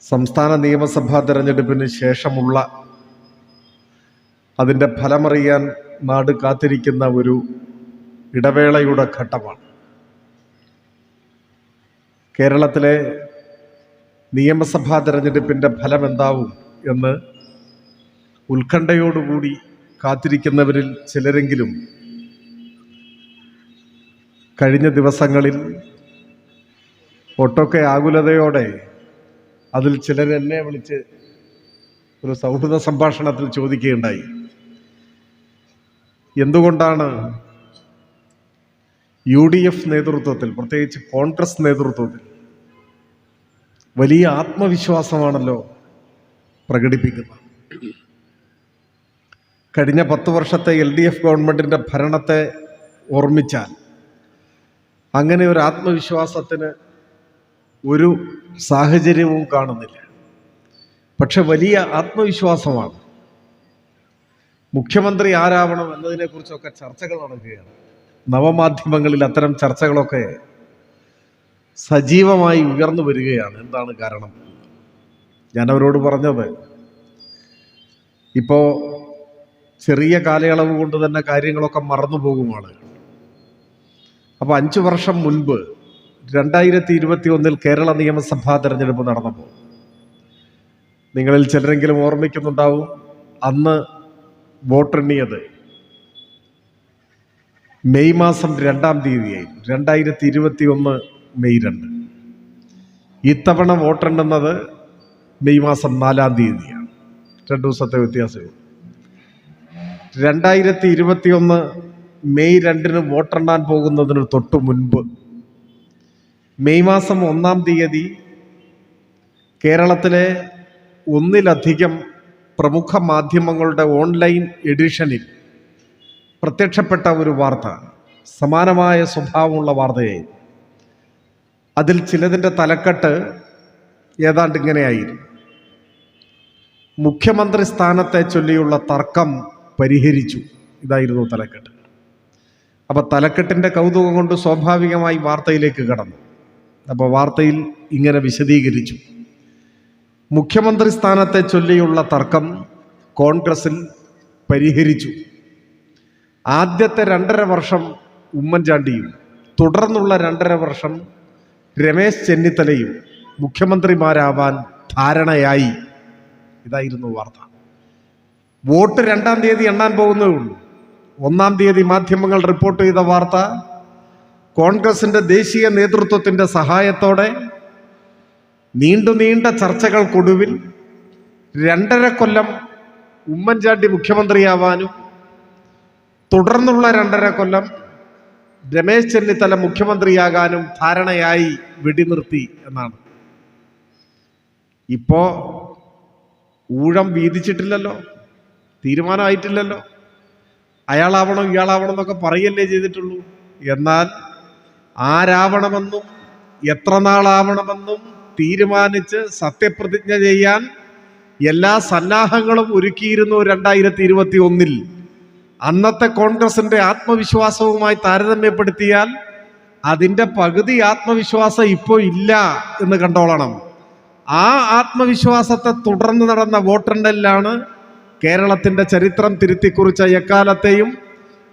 സംസ്ഥാന നിയമസഭാ തെരഞ്ഞെടുപ്പിന് ശേഷമുള്ള അതിൻ്റെ ഫലമറിയാൻ നാട് കാത്തിരിക്കുന്ന ഒരു ഇടവേളയുടെ ഘട്ടമാണ്. കേരളത്തിലെ നിയമസഭാ തെരഞ്ഞെടുപ്പിൻ്റെ ഫലം എന്താവും എന്ന് ഉത്കണ്ഠയോടുകൂടി കാത്തിരിക്കുന്നവരിൽ ചിലരെങ്കിലും കഴിഞ്ഞ ദിവസങ്ങളിൽ ഒട്ടൊക്കെ ആകുലതയോടെ അതിൽ ചിലരെന്നെ വിളിച്ച് ഒരു സൗഹൃദ സംഭാഷണത്തിൽ ചോദിക്കുകയുണ്ടായി, എന്തുകൊണ്ടാണ് UDF നേതൃത്വത്തിൽ, പ്രത്യേകിച്ച് കോൺഗ്രസ് നേതൃത്വത്തിൽ വലിയ ആത്മവിശ്വാസമാണല്ലോ പ്രകടിപ്പിക്കുന്നത്. കഴിഞ്ഞ 10 വർഷത്തെ LDF ഗവൺമെൻറ്റിൻ്റെ ഭരണത്തെ ഓർമ്മിച്ചാൽ അങ്ങനെ ഒരു ആത്മവിശ്വാസത്തിന് ഒരു സാഹചര്യവും കാണുന്നില്ല. പക്ഷെ വലിയ ആത്മവിശ്വാസമാണ്. മുഖ്യമന്ത്രി ആരാവണം എന്നതിനെക്കുറിച്ചൊക്കെ ചർച്ചകൾ നടക്കുകയാണ്. നവമാധ്യമങ്ങളിൽ അത്തരം ചർച്ചകളൊക്കെ സജീവമായി ഉയർന്നു വരികയാണ്. എന്താണ് കാരണം? ഞാനവരോട് പറഞ്ഞത്, ഇപ്പോൾ ചെറിയ കാലയളവ് കൊണ്ട് തന്നെ കാര്യങ്ങളൊക്കെ മറന്നു പോകുമാണ്. അപ്പോൾ 5 വർഷം മുൻപ് 2021 കേരള നിയമസഭാ തെരഞ്ഞെടുപ്പ് നടന്നപ്പോൾ നിങ്ങളിൽ ചിലരെങ്കിലും ഓർമ്മിക്കുന്നുണ്ടാവും, അന്ന് വോട്ടെണ്ണിയത് മെയ് മാസം 2-ാം തീയതിയായി, 2021 മെയ് 2. ഇത്തവണ വോട്ടെണ്ണുന്നത് മെയ് മാസം 4-ാം തീയതിയാണ്. 2 ദിവസത്തെ വ്യത്യാസവും. 2021 മെയ് 2 വോട്ടെണ്ണാൻ പോകുന്നതിന് തൊട്ട് മുൻപ് മെയ് മാസം 1-ാം തീയതി കേരളത്തിലെ ഒന്നിലധികം പ്രമുഖ മാധ്യമങ്ങളുടെ ഓൺലൈൻ എഡിഷനിൽ പ്രത്യക്ഷപ്പെട്ട ഒരു വാർത്ത സമാനമായ സ്വഭാവമുള്ള വാർത്തയായി. അതിൽ ചിലതിൻ്റെ തലക്കെട്ട് ഏതാണ്ട് ഇങ്ങനെയായിരുന്നു: മുഖ്യമന്ത്രി സ്ഥാനത്തെ ചൊല്ലിയുള്ള തർക്കം പരിഹരിച്ചു. ഇതായിരുന്നു തലക്കെട്ട്. അപ്പോൾ തലക്കെട്ടിൻ്റെ കൗതുകം കൊണ്ട് സ്വാഭാവികമായി വാർത്തയിലേക്ക് കടന്നു. അപ്പോൾ വാർത്തയിൽ ഇങ്ങനെ വിശദീകരിച്ചു: മുഖ്യമന്ത്രി സ്ഥാനത്തെ ചൊല്ലിയുള്ള തർക്കം കോൺഗ്രസിൽ പരിഹരിച്ചു. ആദ്യത്തെ 2.5 വർഷം ഉമ്മൻചാണ്ടിയും തുടർന്നുള്ള 2.5 വർഷം രമേശ് ചെന്നിത്തലയും മുഖ്യമന്ത്രിമാരാവാൻ ധാരണയായി. ഇതായിരുന്നു വാർത്ത. വോട്ട് 2-ാം തീയതി എണ്ണാൻ പോകുന്നേ ഉള്ളൂ. 1-ാം തീയതി മാധ്യമങ്ങൾ റിപ്പോർട്ട് ചെയ്ത വാർത്ത, കോൺഗ്രസിൻ്റെ ദേശീയ നേതൃത്വത്തിൻ്റെ സഹായത്തോടെ നീണ്ട ചർച്ചകൾക്കൊടുവിൽ 2.5 കൊല്ലം ഉമ്മൻചാണ്ടി മുഖ്യമന്ത്രിയാവാനും തുടർന്നുള്ള 2.5 കൊല്ലം രമേശ് ചെന്നിത്തല മുഖ്യമന്ത്രിയാകാനും ധാരണയായി, വെടിനിർത്തി എന്നാണ്. ഇപ്പോൾ ഊഴം വീതിച്ചിട്ടില്ലല്ലോ, തീരുമാനമായിട്ടില്ലല്ലോ. അയാളാവണം ഇയാളാവണം എന്നൊക്കെ പറയല്ലേ ചെയ്തിട്ടുള്ളൂ. എന്നാൽ ആരാവണമെന്നും എത്ര നാളാവണമെന്നും തീരുമാനിച്ച് സത്യപ്രതിജ്ഞ ചെയ്യാൻ എല്ലാ സന്നാഹങ്ങളും ഒരുക്കിയിരുന്നു 2021. അന്നത്തെ കോൺഗ്രസിൻ്റെ ആത്മവിശ്വാസവുമായി താരതമ്യപ്പെടുത്തിയാൽ അതിൻ്റെ പകുതി ആത്മവിശ്വാസം ഇപ്പോൾ ഇല്ല എന്ന് കണ്ടോളണം. ആ ആത്മവിശ്വാസത്തെ തുടർന്ന് നടന്ന വോട്ടെണ്ണലിലാണ് കേരളത്തിൻ്റെ ചരിത്രം തിരുത്തിക്കുറിച്ച എക്കാലത്തെയും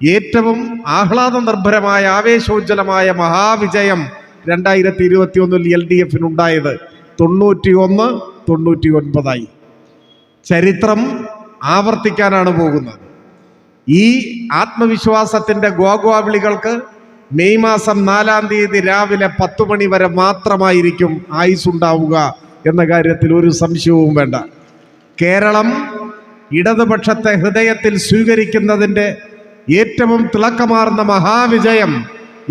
ഏറ്റവും ആഹ്ലാദ നിർഭരമായ ആവേശോജ്വലമായ മഹാവിജയം 2021 LDFിനുണ്ടായത്. 91-99 ചരിത്രം ആവർത്തിക്കാനാണ് പോകുന്നത്. ഈ ആത്മവിശ്വാസത്തിൻ്റെ ഗോഗോവിളികൾക്ക് മെയ് മാസം 4-ാം തീയതി രാവിലെ 10 മണി വരെ മാത്രമായിരിക്കും ആയുസ്സുണ്ടാവുക എന്ന കാര്യത്തിൽ ഒരു സംശയവും വേണ്ട. കേരളം ഇടതുപക്ഷത്തെ ഹൃദയത്തിൽ സ്വീകരിക്കുന്നതിൻ്റെ ഏറ്റവും തിളക്കമാർന്ന മഹാവിജയം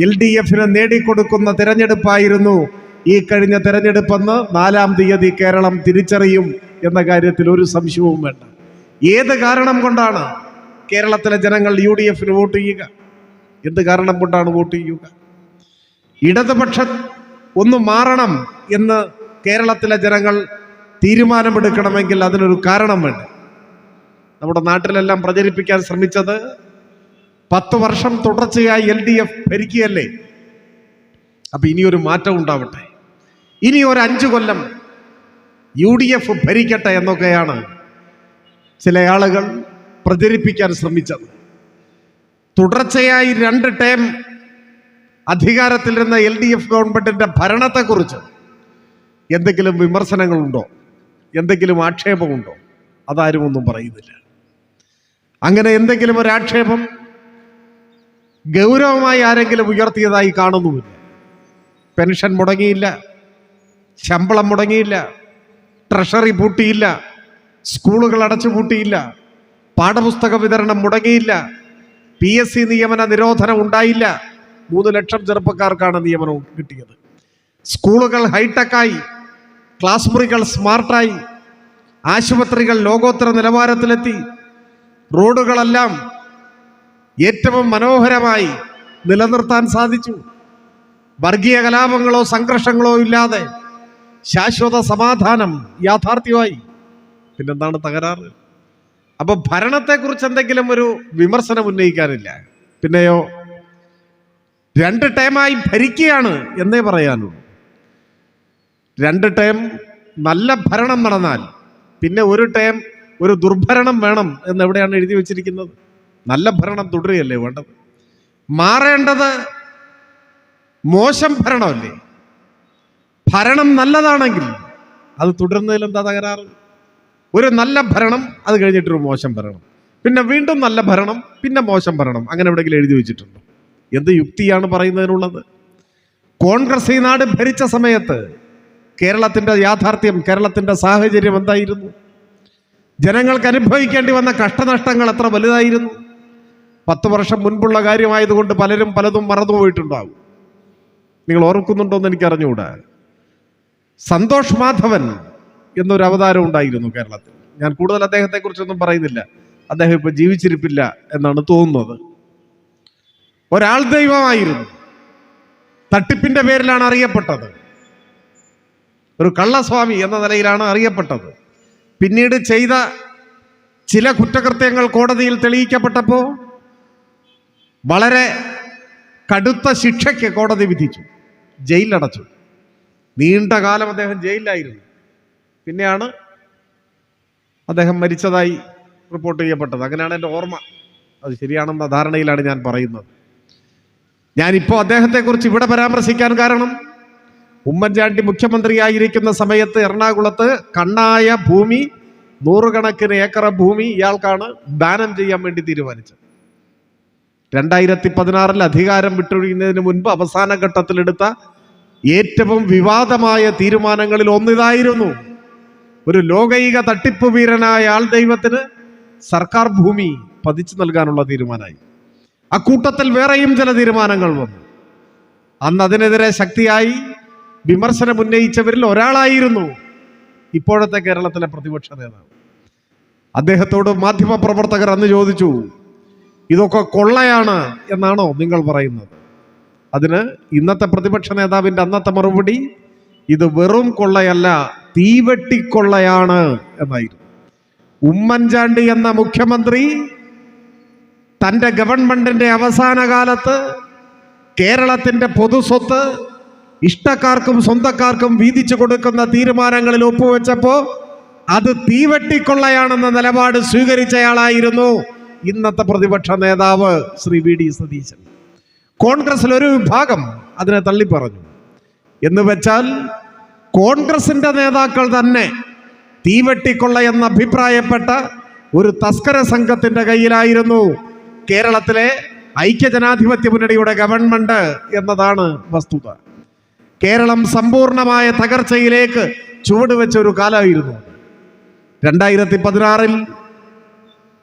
LDFിന് നേടിക്കൊടുക്കുന്ന തിരഞ്ഞെടുപ്പായിരുന്നു ഈ കഴിഞ്ഞ തിരഞ്ഞെടുപ്പെന്ന് 4-ാം തീയതി കേരളം തിരിച്ചറിയും എന്ന കാര്യത്തിൽ ഒരു സംശയവും വേണ്ട. ഏത് കാരണം കൊണ്ടാണ് കേരളത്തിലെ ജനങ്ങൾ UDFിന് വോട്ട് ചെയ്യുക? എന്ത് കാരണം കൊണ്ടാണ് വോട്ട് ചെയ്യുക? ഇടതുപക്ഷം ഒന്ന് മാറണം എന്ന് കേരളത്തിലെ ജനങ്ങൾ തീരുമാനമെടുക്കണമെങ്കിൽ അതിനൊരു കാരണം വേണ്ട. നമ്മുടെ നാട്ടിലെല്ലാം പ്രചരിപ്പിക്കാൻ ശ്രമിച്ചത് 10 വർഷം തുടർച്ചയായി LDF ഭരിക്കുകയല്ലേ. അപ്പം ഇനിയൊരു മാറ്റം ഉണ്ടാവട്ടെ, ഇനി ഒരു 5 കൊല്ലം UDF ഭരിക്കട്ടെ എന്നൊക്കെയാണ് ചില ആളുകൾ പ്രചരിപ്പിക്കാൻ ശ്രമിച്ചത്. തുടർച്ചയായി 2 ടേം അധികാരത്തിലിരുന്ന LDF ഗവൺമെന്റിന്റെ ഭരണത്തെക്കുറിച്ച് എന്തെങ്കിലും വിമർശനങ്ങളുണ്ടോ, എന്തെങ്കിലും ആക്ഷേപമുണ്ടോ? അതാരും ഒന്നും പറയുന്നില്ല. അങ്ങനെ എന്തെങ്കിലും ഒരു ആക്ഷേപം ഗൗരവമായി ആരെങ്കിലും ഉയർത്തിയതായി കാണുന്നുമില്ല. പെൻഷൻ മുടങ്ങിയില്ല, ശമ്പളം മുടങ്ങിയില്ല, ട്രഷറി പൂട്ടിയില്ല, സ്കൂളുകൾ അടച്ചുപൂട്ടിയില്ല, പാഠപുസ്തക വിതരണം മുടങ്ങിയില്ല, PSC നിയമന നിരോധനം ഉണ്ടായില്ല. 3 ലക്ഷം ചെറുപ്പക്കാർക്കാണ് നിയമനം കിട്ടിയത്. സ്കൂളുകൾ ഹൈടെക്കായി, ക്ലാസ് മുറികൾ സ്മാർട്ടായി, ആശുപത്രികൾ ലോകോത്തര നിലവാരത്തിലെത്തി, റോഡുകളെല്ലാം ഏറ്റവും മനോഹരമായി നിലനിർത്താൻ സാധിച്ചു. വർഗീയ കലാപങ്ങളോ സംഘർഷങ്ങളോ ഇല്ലാതെ ശാശ്വത സമാധാനം യാഥാർത്ഥ്യമായി. പിന്നെന്താണ് തകരാറ്? അപ്പൊ ഭരണത്തെക്കുറിച്ച് എന്തെങ്കിലും ഒരു വിമർശനം ഉന്നയിക്കാനില്ല. പിന്നെയോ 2 ടേമായി ഭരിക്കുകയാണ് എന്നേ പറയാനുള്ളൂ. 2 ടേം നല്ല ഭരണം നടന്നാൽ പിന്നെ 1 ടേം ഒരു ദുർഭരണം വേണം എന്നെവിടെയാണ് എഴുതി വെച്ചിരിക്കുന്നത്? നല്ല ഭരണം തുടരുകയല്ലേ വേണ്ടത്? മാറേണ്ടത് മോശം ഭരണമല്ലേ? ഭരണം നല്ലതാണെങ്കിൽ അത് തുടരുന്നതിൽ എന്താ തകരാറ്? ഒരു നല്ല ഭരണം, അത് കഴിഞ്ഞിട്ടൊരു മോശം ഭരണം, പിന്നെ വീണ്ടും നല്ല ഭരണം, പിന്നെ മോശം ഭരണം, അങ്ങനെ എവിടെയെങ്കിലും എഴുതി വെച്ചിട്ടുണ്ടോ? എന്ത് യുക്തിയാണ് പറയുന്നതിനുള്ളത്? കോൺഗ്രസ് ഈ നാട് ഭരിച്ച സമയത്ത് കേരളത്തിൻ്റെ യാഥാർത്ഥ്യം, കേരളത്തിൻ്റെ സാഹചര്യം എന്തായിരുന്നു? ജനങ്ങൾക്ക് അനുഭവിക്കേണ്ടി വന്ന കഷ്ടനഷ്ടങ്ങൾ എത്ര വലുതായിരുന്നു? 10 വർഷം മുൻപുള്ള കാര്യമായതുകൊണ്ട് പലരും പലതും മറന്നുപോയിട്ടുണ്ടാകും. നിങ്ങൾ ഓർക്കുന്നുണ്ടോ എന്ന് എനിക്ക് അറിഞ്ഞുകൂടാ. സന്തോഷ് മാധവൻ എന്നൊരു അവതാരം ഉണ്ടായിരുന്നു കേരളത്തിൽ. ഞാൻ കൂടുതൽ അദ്ദേഹത്തെക്കുറിച്ചൊന്നും പറയുന്നില്ല, അദ്ദേഹം ഇപ്പൊ ജീവിച്ചിരിപ്പില്ല എന്നാണ് തോന്നുന്നത്. ഒരാൾ ദൈവമായിരുന്നു, തട്ടിപ്പിന്റെ പേരിലാണ് അറിയപ്പെട്ടത്, ഒരു കള്ളസ്വാമി എന്ന നിലയിലാണ് അറിയപ്പെട്ടത്. പിന്നീട് ചെയ്ത ചില കുറ്റകൃത്യങ്ങൾ കോടതിയിൽ തെളിയിക്കപ്പെട്ടപ്പോൾ വളരെ കടുത്ത ശിക്ഷയ്ക്ക് കോടതി വിധിച്ചു, ജയിലിലടച്ചു. നീണ്ട കാലം അദ്ദേഹം ജയിലിലായിരുന്നു. പിന്നെയാണ് അദ്ദേഹം മരിച്ചതായി റിപ്പോർട്ട് ചെയ്യപ്പെട്ടത്. അങ്ങനെയാണ് എൻ്റെ ഓർമ്മ. അത് ശരിയാണെന്ന ധാരണയിലാണ് ഞാൻ പറയുന്നത്. ഞാനിപ്പോൾ അദ്ദേഹത്തെക്കുറിച്ച് ഇവിടെ പരാമർശിക്കാൻ കാരണം, ഉമ്മൻചാണ്ടി മുഖ്യമന്ത്രിയായിരിക്കുന്ന സമയത്ത് എറണാകുളത്ത് കണ്ണായ ഭൂമി, 100 കണക്കിന് ഏക്കർ ഭൂമി ഇയാൾക്കാണ് ദാനം ചെയ്യാൻ വേണ്ടി തീരുമാനിച്ചത്. 2016 അധികാരം വിട്ടൊഴിയുന്നതിന് മുൻപ് അവസാന ഘട്ടത്തിലെടുത്ത ഏറ്റവും വിവാദമായ തീരുമാനങ്ങളിൽ ഒന്നിതായിരുന്നു. ഒരു ലോകൈക തട്ടിപ്പ് വീരനായ ആൾ ദൈവത്തിന് സർക്കാർ ഭൂമി പതിച്ചു നൽകാനുള്ള തീരുമാനമായി. അക്കൂട്ടത്തിൽ വേറെയും ചില തീരുമാനങ്ങൾ വന്നു. അന്ന് അതിനെതിരെ ശക്തിയായി വിമർശനം ഉന്നയിച്ചവരിൽ ഒരാളായിരുന്നു ഇപ്പോഴത്തെ കേരളത്തിലെ പ്രതിപക്ഷ നേതാവ്. അദ്ദേഹത്തോട് മാധ്യമപ്രവർത്തകർ അന്ന് ചോദിച്ചു, ഇതൊക്കെ കൊള്ളയാണ് എന്നാണോ നിങ്ങൾ പറയുന്നത്? അതിന് ഇന്നത്തെ പ്രതിപക്ഷ നേതാവിൻ്റെ അന്നത്തെ മറുപടി, ഇത് വെറും കൊള്ളയല്ല, തീവെട്ടിക്കൊള്ളയാണ് എന്നായിരുന്നു. ഉമ്മൻചാണ്ടി എന്ന മുഖ്യമന്ത്രി തൻ്റെ ഗവൺമെന്റിന്റെ അവസാന കാലത്ത് കേരളത്തിൻ്റെ പൊതുസ്വത്ത് ഇഷ്ടക്കാർക്കും സ്വന്തക്കാർക്കും വീതിച്ചു കൊടുക്കുന്ന തീരുമാനങ്ങളിൽ ഒപ്പുവെച്ചപ്പോൾ അത് തീവെട്ടിക്കൊള്ളയാണെന്ന നിലപാട് സ്വീകരിച്ചയാളായിരുന്നു ഇന്നത്തെ പ്രതിപക്ഷ നേതാവ് ശ്രീ VD സതീശൻ. കോൺഗ്രസിൽ ഒരു വിഭാഗം അതിനെ തള്ളിപ്പറഞ്ഞു. എന്ന് വെച്ചാൽ കോൺഗ്രസിന്റെ നേതാക്കൾ തന്നെ തീവെട്ടിക്കൊള്ള എന്ന് അഭിപ്രായപ്പെട്ട ഒരു തസ്കര സംഘത്തിന്റെ കയ്യിലായിരുന്നു കേരളത്തിലെ ഐക്യജനാധിപത്യ മുന്നണിയുടെ ഗവൺമെന്റ് എന്നതാണ് വസ്തുത. കേരളം സമ്പൂർണമായ തകർച്ചയിലേക്ക് ചുവടുവെച്ച ഒരു കാലമായിരുന്നു. 2016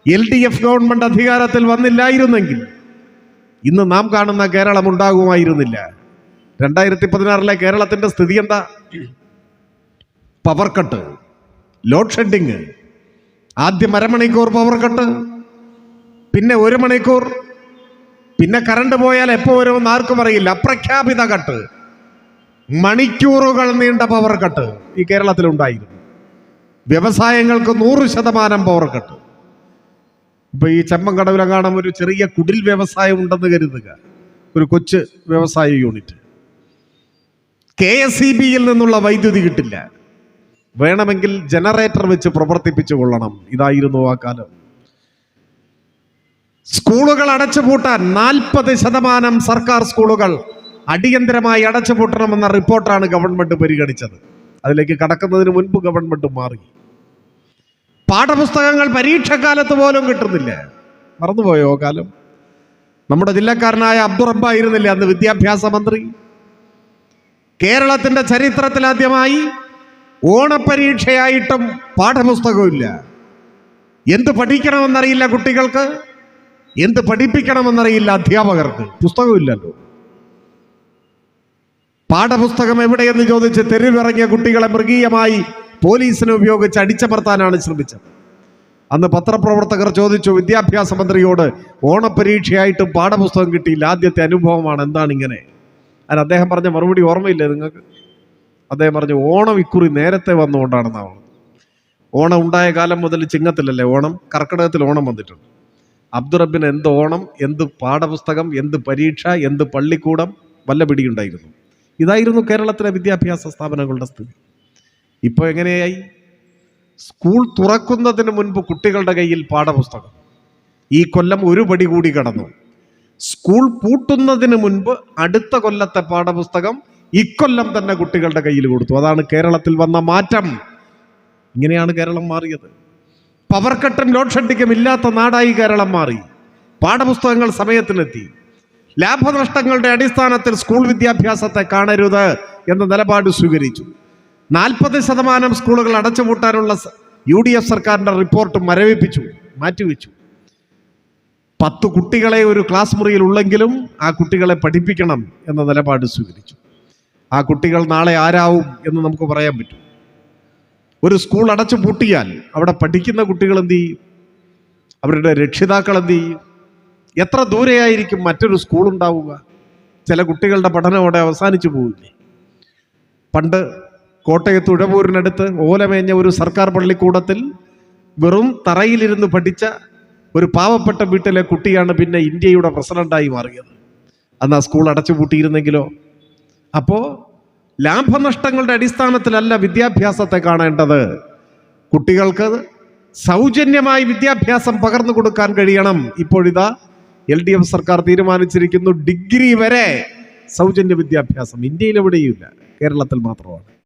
LDF ഗവൺമെന്റ് അധികാരത്തിൽ വന്നില്ലായിരുന്നെങ്കിൽ ഇന്ന് നാം കാണുന്ന കേരളം ഉണ്ടാകുമായിരുന്നില്ല. 2016 കേരളത്തിന്റെ സ്ഥിതി എന്താ? Power cut, load shedding. ആദ്യം അരമണിക്കൂർ പവർ കട്ട്, പിന്നെ 1 മണിക്കൂർ, പിന്നെ കറണ്ട് പോയാൽ എപ്പോ വരുമെന്ന് ആർക്കും അറിയില്ല. അപ്രഖ്യാപിത കട്ട്, മണിക്കൂറുകൾ നീണ്ട പവർ കട്ട് ഈ കേരളത്തിലുണ്ടായിരുന്നു. വ്യവസായങ്ങൾക്ക് 100% പവർ കട്ട്. ഇപ്പൊ ഈ ചെമ്മങ്കടവിലെങ്ങാണം ഒരു ചെറിയ കുടിൽ വ്യവസായം ഉണ്ടെന്ന് കരുതുക, ഒരു കൊച്ചു വ്യവസായ യൂണിറ്റ്. KSEB-യിൽ നിന്നുള്ള വൈദ്യുതി കിട്ടില്ല. വേണമെങ്കിൽ ജനറേറ്റർ വെച്ച് പ്രവർത്തിപ്പിച്ചു കൊള്ളണം. ഇതായിരുന്നു ആ കാലം. സ്കൂളുകൾ അടച്ചുപൂട്ടാൻ 40% സർക്കാർ സ്കൂളുകൾ അടിയന്തരമായി അടച്ചുപൂട്ടണമെന്ന റിപ്പോർട്ടാണ് ഗവൺമെന്റ് പരിഗണിച്ചത്. അതിലേക്ക് കടക്കുന്നതിന് മുൻപ് ഗവൺമെന്റ് മാറി. പാഠപുസ്തകങ്ങൾ പരീക്ഷക്കാലത്ത് പോലും കിട്ടുന്നില്ല. മറന്നുപോയോ കാലം? നമ്മുടെ ജില്ലക്കാരനായ അബ്ദുറബ്ബ ആയിരുന്നില്ല അന്ന് വിദ്യാഭ്യാസ മന്ത്രി. കേരളത്തിന്റെ ചരിത്രത്തിലാദ്യമായി ഓണപരീക്ഷയായിട്ടും പാഠപുസ്തകമില്ല. എന്ത് പഠിക്കണമെന്നറിയില്ല കുട്ടികൾക്ക്, എന്ത് പഠിപ്പിക്കണമെന്നറിയില്ല അധ്യാപകർക്ക്. പുസ്തകമില്ലല്ലോ. പാഠപുസ്തകം എവിടെയെന്ന് ചോദിച്ച് തെരുവിറങ്ങിയ കുട്ടികളെ മൃഗീയമായി പോലീസിനെ ഉപയോഗിച്ച് അടിച്ചമർത്താനാണ് ശ്രമിച്ചത്. അന്ന് പത്രപ്രവർത്തകർ ചോദിച്ചു വിദ്യാഭ്യാസ മന്ത്രിയോട്, ഓണപരീക്ഷയായിട്ടും പാഠപുസ്തകം കിട്ടിയില്ല, ആദ്യത്തെ അനുഭവമാണ്, എന്താണ് ഇങ്ങനെ? അതിന് അദ്ദേഹം പറഞ്ഞ മറുപടി ഓർമ്മയില്ലേ നിങ്ങൾക്ക്? അദ്ദേഹം പറഞ്ഞു, ഓണം ഇക്കുറി നേരത്തെ വന്നുകൊണ്ടാണെന്നാണ്. ഓണം ഉണ്ടായ കാലം മുതൽ ചിങ്ങത്തിലല്ലേ ഓണം, കർക്കിടകത്തിൽ ഓണം വന്നിട്ടുണ്ട്. അബ്ദുറബിന് എന്ത് ഓണം, എന്ത് പാഠപുസ്തകം, എന്ത് പരീക്ഷ, എന്ത് പള്ളിക്കൂടം, വല്ല പിടിയുണ്ടായിരുന്നു? ഇതായിരുന്നു കേരളത്തിലെ വിദ്യാഭ്യാസ സ്ഥാപനങ്ങളുടെ സ്ഥിതി. ഇപ്പോൾ എങ്ങനെയായി? സ്കൂൾ തുറക്കുന്നതിന് മുൻപ് കുട്ടികളുടെ കയ്യിൽ പാഠപുസ്തകം. ഈ കൊല്ലം ഒരു പടി കൂടി കടന്നു. സ്കൂൾ പൂട്ടുന്നതിന് മുൻപ് അടുത്ത കൊല്ലത്തെ പാഠപുസ്തകം ഇക്കൊല്ലം തന്നെ കുട്ടികളുടെ കയ്യിൽ കൊടുത്തു. അതാണ് കേരളത്തിൽ വന്ന മാറ്റം. ഇങ്ങനെയാണ് കേരളം മാറിയത്. പവർ കട്ടും ലോഡ് ഷെഡിങ്ങും ഇല്ലാത്ത നാടായി കേരളം മാറി. പാഠപുസ്തകങ്ങൾ സമയത്തിനെത്തി. ലാഭനഷ്ടങ്ങളുടെ അടിസ്ഥാനത്തിൽ സ്കൂൾ വിദ്യാഭ്യാസത്തെ കാണരുത് എന്ന നിലപാട് സ്വീകരിച്ചു. 40% സ്കൂളുകൾ അടച്ചുപൂട്ടാനുള്ള UDF സർക്കാരിന്റെ റിപ്പോർട്ട് മാറ്റിവെച്ചു. 10 കുട്ടികളെ ഒരു ക്ലാസ് മുറിയിൽ ഉള്ളെങ്കിലും ആ കുട്ടികളെ പഠിപ്പിക്കണം എന്ന നിലപാട് സ്വീകരിച്ചു. ആ കുട്ടികൾ നാളെ ആരാവും എന്ന് നമുക്ക് പറയാൻ പറ്റും. ഒരു സ്കൂൾ അടച്ചു പൂട്ടിയാൽ അവിടെ പഠിക്കുന്ന കുട്ടികൾ എന്ത് ചെയ്യും? അവരുടെ രക്ഷിതാക്കൾ എന്ത് ചെയ്യും? എത്ര ദൂരെയായിരിക്കും മറ്റൊരു സ്കൂൾ ഉണ്ടാവുക? ചില കുട്ടികളുടെ പഠനം അവിടെ അവസാനിച്ചു പോവില്ലേ? പണ്ട് കോട്ടയത്ത് ഉഴവൂരിനടുത്ത് ഓലമേഞ്ഞ ഒരു സർക്കാർ പള്ളിക്കൂടത്തിൽ വെറും തറയിലിരുന്ന് പഠിച്ച ഒരു പാവപ്പെട്ട വീട്ടിലെ കുട്ടിയാണ് പിന്നെ ഇന്ത്യയുടെ പ്രസിഡന്റായി മാറിയത്. അന്ന് ആ സ്കൂൾ അടച്ചു പൂട്ടിയിരുന്നെങ്കിലോ? അപ്പോൾ ലാഭനഷ്ടങ്ങളുടെ അടിസ്ഥാനത്തിലല്ല വിദ്യാഭ്യാസത്തെ കാണേണ്ടത്. കുട്ടികൾക്ക് സൗജന്യമായി വിദ്യാഭ്യാസം പകർന്നു കൊടുക്കാൻ കഴിയണം. ഇപ്പോഴിതാ LDF സർക്കാർ തീരുമാനിച്ചിരിക്കുന്നു, ഡിഗ്രി വരെ സൗജന്യ വിദ്യാഭ്യാസം. ഇന്ത്യയിൽ എവിടെയുമില്ല, കേരളത്തിൽ മാത്രമാണ്.